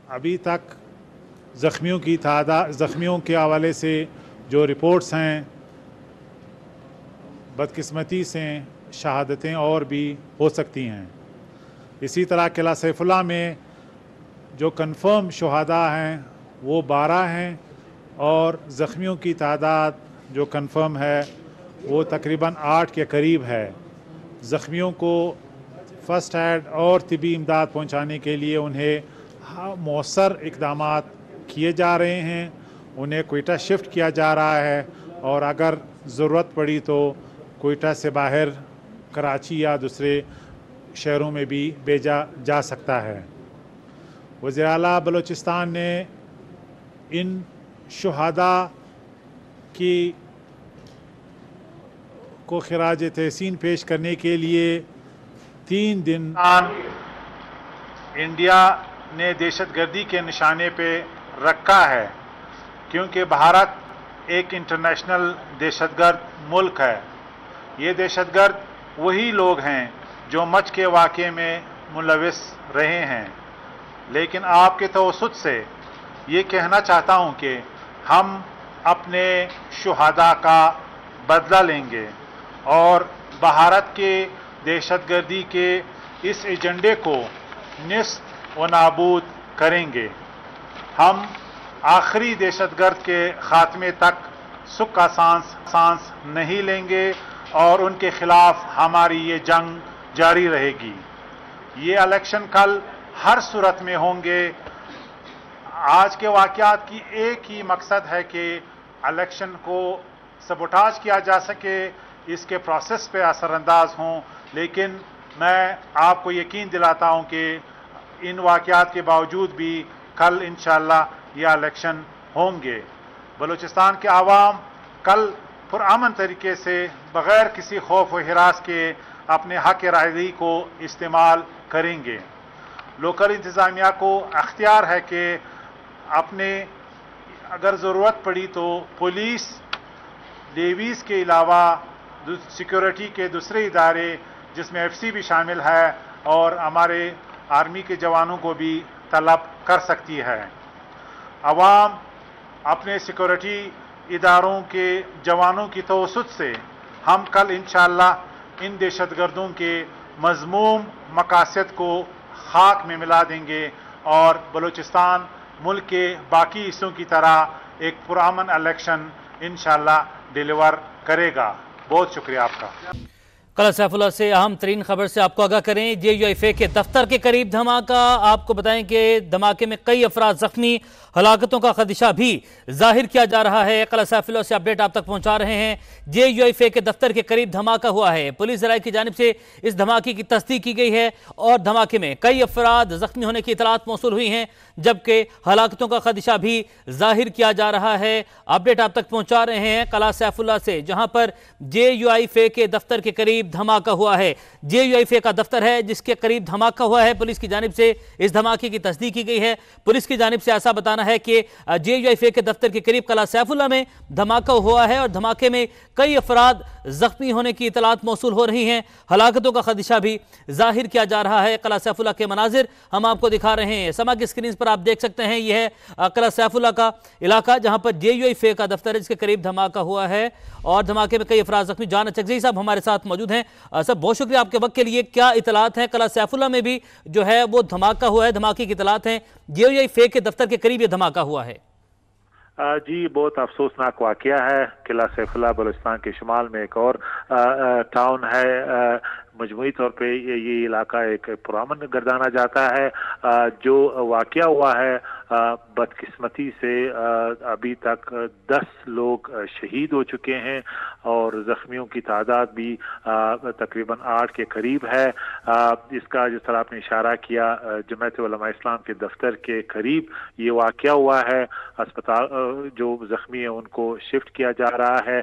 अभी तक ज़ख्मियों के हवाले से जो रिपोर्ट्स हैं, बदकिस्मती से शहादतें और भी हो सकती हैं। इसी तरह किला सैफुल्लाह में जो कन्फर्म शहादा हैं वो 12 हैं और ज़ख्मियों की तादाद जो कन्फर्म है वो तकरीबन 8 के करीब है। ज़ख्मियों को फ़र्स्ट एड और तिबी इमदाद पहुंचाने के लिए उन्हें मौसर इक़दामात किए जा रहे हैं। उन्हें कोयटा शिफ्ट किया जा रहा है और अगर ज़रूरत पड़ी तो कोयटा से बाहर कराची या दूसरे शहरों में भी भेजा जा सकता है। वज़ीर आला बलूचिस्तान ने इन शुहादा की को खिराज तहसीन पेश करने के लिए 3 दिन इंडिया ने दहशतगर्दी के निशाने पे रखा है, क्योंकि भारत एक इंटरनेशनल दहशतगर्द मुल्क है। ये दहशतगर्द वही लोग हैं जो मच के वाक़े में मुलविस रहे हैं। लेकिन आपके तवस्सुत से ये कहना चाहता हूँ कि हम अपने शुहादा का बदला लेंगे और भारत के दहशतगर्दी के इस एजेंडे को निस्त व नाबूद करेंगे। हम आखिरी दहशतगर्द के खात्मे तक सुख का सांस नहीं लेंगे और उनके खिलाफ हमारी ये जंग जारी रहेगी। ये इलेक्शन कल हर सूरत में होंगे। आज के वाक़यात की एक ही मकसद है कि इलेक्शन को सबोटाज किया जा सके, इसके प्रोसेस पे असरअंदाज हों। लेकिन मैं आपको यकीन दिलाता हूं कि इन वाक़यात के बावजूद भी कल इंशाअल्लाह ये इलेक्शन होंगे। बलूचिस्तान के आवाम कल पुरअमन तरीके से बग़ैर किसी खौफ व हिरास के अपने हक़ रायदही को इस्तेमाल करेंगे। लोकल इंतज़ामिया को अख्तियार है कि अपने अगर ज़रूरत पड़ी तो पुलिस, नेवीज़ के अलावा सिक्योरिटी के दूसरे इदारे जिसमें एफसी भी शामिल है और हमारे आर्मी के जवानों को भी तलब कर सकती है। अवाम अपने सिक्योरिटी इदारों के जवानों की तवस्सुत से हम कल इंशाअल्लाह इन दहशतगर्दों के मज़मूम मकासद को खाक में मिला देंगे और बलूचिस्तान मुल्क के बाकी हिस्सों की तरह एक पुरअमन इलेक्शन इंशाअल्लाह डिलीवर करेगा। बहुत शुक्रिया आपका। किला सैफुल्लाह से अहम तरीन खबर से आपको आगाह करें। JUIFA के दफ्तर के करीब धमाका। आपको बताएं कि धमाके में कई अफराद जख्मी, हलाकतों का खदशा भी जाहिर किया जा रहा है। किला सैफुल्लाह से अपडेट आप तक पहुंचा रहे हैं। JUIFA के दफ्तर के करीब धमाका हुआ है। पुलिस ज़राए की जानिब से इस धमाके की तस्दीक की गई है और धमाके में कई अफराद जख्मी होने की इतलात मौसूल हुई हैं, जबकि हलाकतों का खदशा भी जाहिर किया जा रहा है। अपडेट आप तक पहुंचा रहे हैं किला सैफुल्लाह से, जहां पर JUIFA के दफ्तर के करीब धमाका हुआ है। JUIFA का दफ्तर है जिसके करीब धमाका हुआ है। पुलिस की जानिब से इस धमाके की तस्दीक की गई है। पुलिस की जानिब से ऐसा बताना है कि JUIFA के दफ्तर के करीब किला सैफुल्लाह में धमाका हुआ है और धमाके में कई अफराद जख्मी होने की इतलात मौसूल हो रही हैं। हलाकतों का खदशा भी जाहिर किया जा रहा है। किला सैफुल्लाह के मनाजिर हम आपको दिखा रहे हैं। समा की स्क्रीन पर आप देख सकते हैं, यह है किला सैफुल्लाह का इलाका जहां पर JUIFA का दफ्तर है जिसके करीब धमाका हुआ है और धमाके में कई अफराद जख्मी। जान चकज़ई साहब हमारे साथ मौजूद हैं। सर, बहुत शुक्रिया आपके वक्त के लिए। क्या इतलात हैं? किला सैफुल्लाह में भी जो है वो धमाका हुआ है, धमाके की इतलात हैं। JUIFA के दफ्तर के करीब ये धमाका हुआ है। जी, बहुत अफसोसनाक वाकया है। किला सैफुल्लाह बलूचिस्तान के शुमाल में एक और टाउन है। मजमूई तौर पे ये इलाका एक पुरअमन गर्दाना जाता है। जो वाकया हुआ है, बदकिस्मती से अभी तक 10 लोग शहीद हो चुके हैं और जख्मियों की तादाद भी तकरीबन 8 के करीब है। इसका जिस तरह आपने इशारा किया, जमात उलमा इस्लाम के दफ्तर के करीब ये वाकया हुआ है। अस्पताल जो जख्मी है उनको शिफ्ट किया जा रहा है।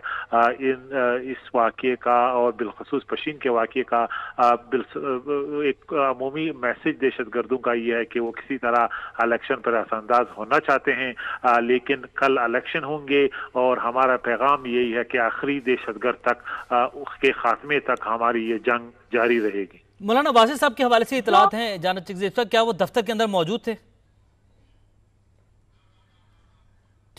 इस वाकये का और बिलखसूस पशीन के वाकये का एक अमूमी मैसेज दहशतगर्दों का ये है कि वो किसी तरह इलेक्शन पर असरअंदाज होना चाहते हैं। लेकिन कल इलेक्शन होंगे और हमारा पैगाम यही है कि आखिरी दहशतगर्द तक, उसके खात्मे तक हमारी ये जंग जारी रहेगी। मौलाना वासिफ साहब के हवाले से इतलात हैं, जाना चाहिए क्या वो दफ्तर के अंदर मौजूद थे?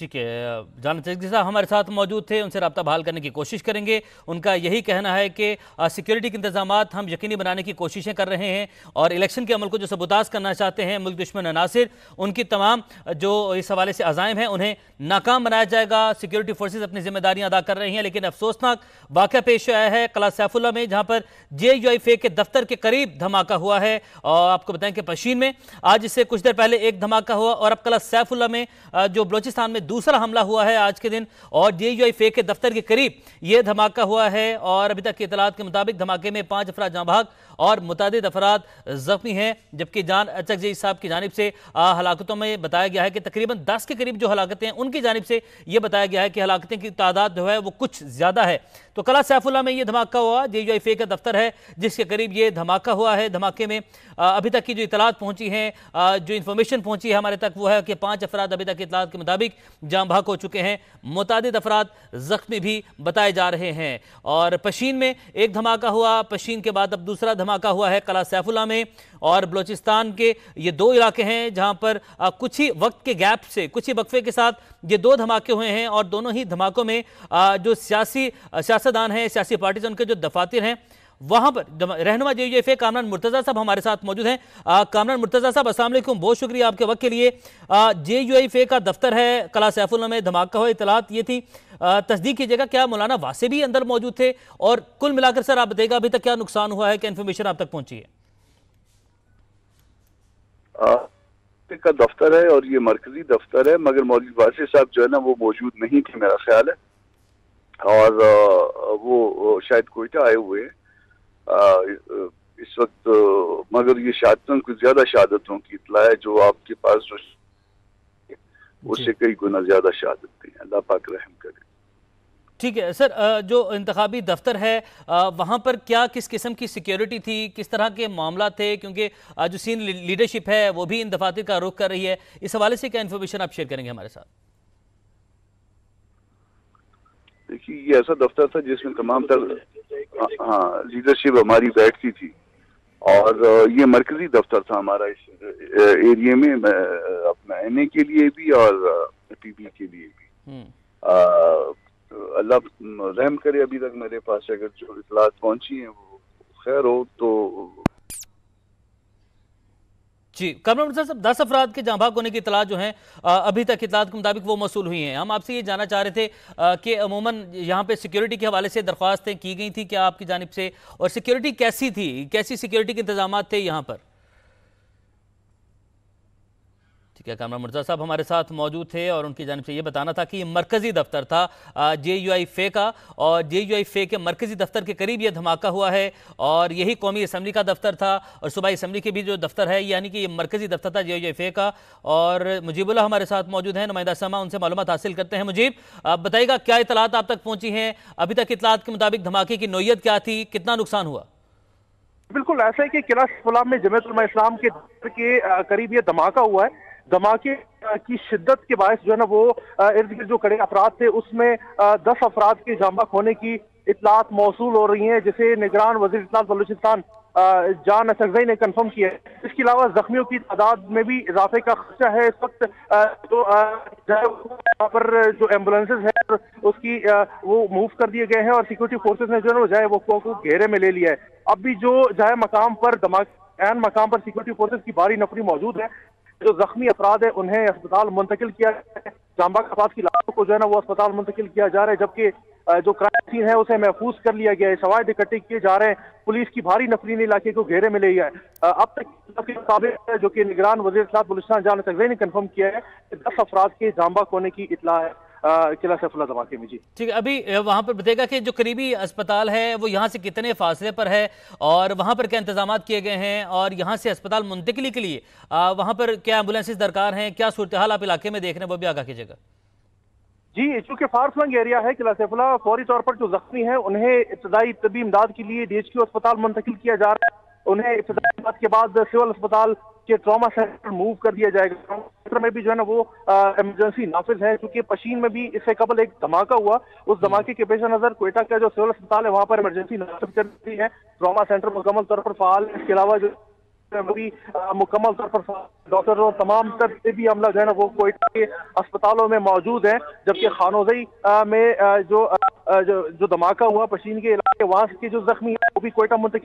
ठीक है, जाना चाहिए साहब हमारे साथ मौजूद थे, उनसे रब्ता बहाल करने की कोशिश करेंगे। उनका यही कहना है कि सिक्योरिटी के इंतजामात हम यकीनी बनाने की कोशिशें कर रहे हैं और इलेक्शन के अमल को जो सबूताज करना चाहते हैं मुल्क दुश्मन अनासिर, उनकी तमाम जो इस हवाले से अज़ाइम हैं उन्हें नाकाम बनाया जाएगा। सिक्योरिटी फोर्सेज अपनी जिम्मेदारियां अदा कर रही हैं, लेकिन अफसोसनाक वाक़या पेश आया है किला सैफुल्लाह में, जहां पर JUIFA के दफ्तर के करीब धमाका हुआ है। और आपको बताएं कि पशीन में आज इससे कुछ देर पहले एक धमाका हुआ और अब किला सैफुल्लाह में जो बलोचिस्तान में दूसरा हमला हुआ है आज के दिन, और JUIFA के दफ्तर के करीब यह धमाका हुआ है। और अभी तक की इतलात के मुताबिक धमाके में 5 अफराद जाँ भाग और मुतादिद अफराद जख्मी हैं, जबकि जान चकजई साहब की जानिब से हलाकतों में बताया गया है कि तकरीबन 10 के करीब जो हलाकतें हैं उनकी जानिब से यह बताया गया है कि हलाकतें की तादाद जो है वो कुछ ज्यादा है। तो किला सैफुल्लाह में यह धमाका हुआ, JUIFA का दफ्तर है जिसके करीब यह धमाका हुआ है। धमाके में अभी तक की जो इतलात पहुंची हैं, जो इन्फॉर्मेशन पहुंची है हमारे तक, वो है कि 5 अफराद अभी तक की इतलात के मुताबिक जाँ भाग हो चुके हैं, मुतादिद अफराद जख्मी भी बताए जा रहे हैं। और पशीन में एक धमाका हुआ, पशीन के बाद अब दूसरा धमाका हुआ है किला सैफुल्लाह में। और बलोचिस्तान के ये 2 इलाके हैं जहां पर कुछ ही वक्त के गैप से, कुछ ही वक्फे के साथ ये 2 धमाके हुए हैं। और दोनों ही धमाकों में जो सियासतदान हैं, सियासी पार्टीज, उनके जो दफातर हैं वहां पर रहनुमा JUIFA कामरान मुर्तज़ा साहब हमारे साथ मौजूद हैं। कामरान मुर्तज़ा साहब, अस्सलाम वालेकुम, बहुत शुक्रिया आपके वक्त के लिए। JUIFA का दफ्तर है किला सैफुल्लाह में, धमाका हुआ, इतलात ये थी, तस्दीक कीजिएगा क्या मौलाना वासे भी अंदर मौजूद थे? और कुल मिलाकर सर आप बताइएगा अभी तक क्या नुकसान हुआ है, क्या इन्फॉर्मेशन आप तक पहुंची है? का दफ्तर है और ये मरकजी दफ्तर है, मगर मौलवी वासे साहब जो है ना वो मौजूद नहीं थे मेरा ख्याल है, और वो शायद कोयटा आए हुए इस वक्त। मगर ये शहादतों कुछ ज्यादा शहादतों की इतला है जो आपके पास जो उससे कई गुना ज्यादा शहादत थी। अल्लाह पाक रहम करे। ठीक है सर, जो इंतखाबी दफ्तर है वहाँ पर क्या किस किस्म की सिक्योरिटी थी, किस तरह के मामला थे? क्योंकि जो सीनियर लीडरशिप है वो भी इन दफातर का रुख कर रही है, इस हवाले से क्या इन्फॉर्मेशन आप शेयर करेंगे हमारे साथ? देखिए, ये ऐसा दफ्तर था जिसमें तमाम तर लीडरशिप हमारी बैठती थी, और ये मरकजी दफ्तर था हमारा इस एरिया में, अपना NA के लिए भी और PB के लिए भी। अल्लाह रहम करे, अभी तक मेरे पास अगर जो इतलात पहुंची हैं वो खैर हो तो। जी कामरान मुर्तज़ा साहब, 10 अफराद के जाँ भाग होने की इतलात जो हैं अभी तक इतलात के मुताबिक वो मौसूल हुई हैं। हम आपसे ये जानना चाह रहे थे कि अमूमन यहाँ पे सिक्योरिटी के हवाले से दरख्वास्तें की गई थी क्या आपकी जानिब से, और सिक्योरिटी कैसी थी, कैसी सिक्योरिटी के इंतजाम थे यहाँ पर? ठीक है, कामरान मुर्तज़ा साहब हमारे साथ मौजूद थे और उनकी जानिब से ये बताना था कि ये मरकज़ी दफ्तर था JUIFA का, और JUIFA के मरकज़ी दफ्तर के करीब ये धमाका हुआ है। और यही कौमी असम्बली का दफ्तर था और सूबाई असम्बली के भी जो दफ्तर है, यानी कि ये मरकज़ी दफ्तर था JUIFA का। और मुजीबुल्लाह हमारे साथ मौजूद हैं, नुमाइंदा समा, उनसे मालूमात हासिल करते हैं। मुजीब, आप बताइएगा क्या इतलात आप तक पहुँची हैं? अभी तक इतलात के मुताबिक धमाके की नौयत क्या थी, कितना नुकसान हुआ? बिल्कुल ऐसा है कि किला सैफुल्लाह में जमीयत उलमा इस्लाम के करीब ये धमाका हुआ है। धमाके की शिद्दत के बायस जो है ना वो इर्द गिर्द जो कड़े अफराद थे उसमें 10 अफराद के जाँ भाग होने की इतलात मौसूल हो रही हैं, जिसे निगरान वज़ीर इत्तलात बलूचिस्तान जान चकजई ने कंफर्म किया है। इसके अलावा जख्मियों की तादाद में भी इजाफे का खर्चा है। इस वक्त जो यहाँ पर जो एम्बुलेंसेज है उसकी वो मूव कर दिए गए हैं और सिक्योरिटी फोर्सेज ने जो है जाए वो को घेरे में ले लिया है। अब भी जो जाए मकाम पर धमाके मकाम पर सिक्योरिटी फोर्सेज की भारी नफरी मौजूद है। जो जख्मी अफराद है उन्हें अस्पताल मुंतकिल किया है, जाँ भाग अफराद की लाशों को जो है ना वो अस्पताल मुंतकिल किया जा रहा है, जबकि जो क्राइम सीन है उसे महफूज कर लिया गया है। शवाहिद इकट्ठे किए जा रहे हैं, पुलिस की भारी नफरी ने इलाके को घेरे में ले लिया है। अब तक के मुताबिक जो कि निगरान वज़ीर इत्तलात बलूचिस्तान जान चकजई ने कंफर्म किया है कि 10 अफराद के जाँ भाग होने की इतला है किला सैफुल्लाह धमाके में। जी ठीक है, अभी वहाँ पर बताएगा कि जो करीबी अस्पताल है वो यहाँ से कितने फासले पर है और वहाँ पर क्या इंतजाम किए गए हैं, और यहाँ से अस्पताल मुंतकिली के लिए वहाँ पर क्या एम्बुलेंसेज दरकार हैं, क्या सूरत हाल आप इलाके में देख रहे हैं, वो भी आगाह कीजिएगा। जी, चूंकि फारफलंग एरिया है किला सैफुल्लाह, फौरी तौर पर जो जख्मी है उन्हें इब्तदाई तबी इमदाद के लिए DHQ अस्पताल मुंतकिल किया जा रहा है। उन्हें इब्तदाई इमदाद के बाद सिविल अस्पताल के ट्रॉमा सेंटर मूव कर दिया जाएगा। ट्रॉमा सेंटर में भी जो है ना वो इमरजेंसी नाफिज है, क्योंकि पशीन में भी इससे कबल एक धमाका हुआ। उस धमाके के पेश नजर कोयटा का जो सिविल अस्पताल है वहाँ पर इमरजेंसी नाफिज कर दी है। ट्रॉमा सेंटर मुकम्मल तौर पर फाल है। इसके अलावा जो भी मुकम्मल तौर पर डॉक्टर और तमाम तबीबी अमला जो है ना वो कोयटा के अस्पतालों में मौजूद है, जबकि खानोजई में जो धमाका हुआ पशीन के इलाके, वहाँ के जो जख्मी है वो भी कोयटा मुंतकिल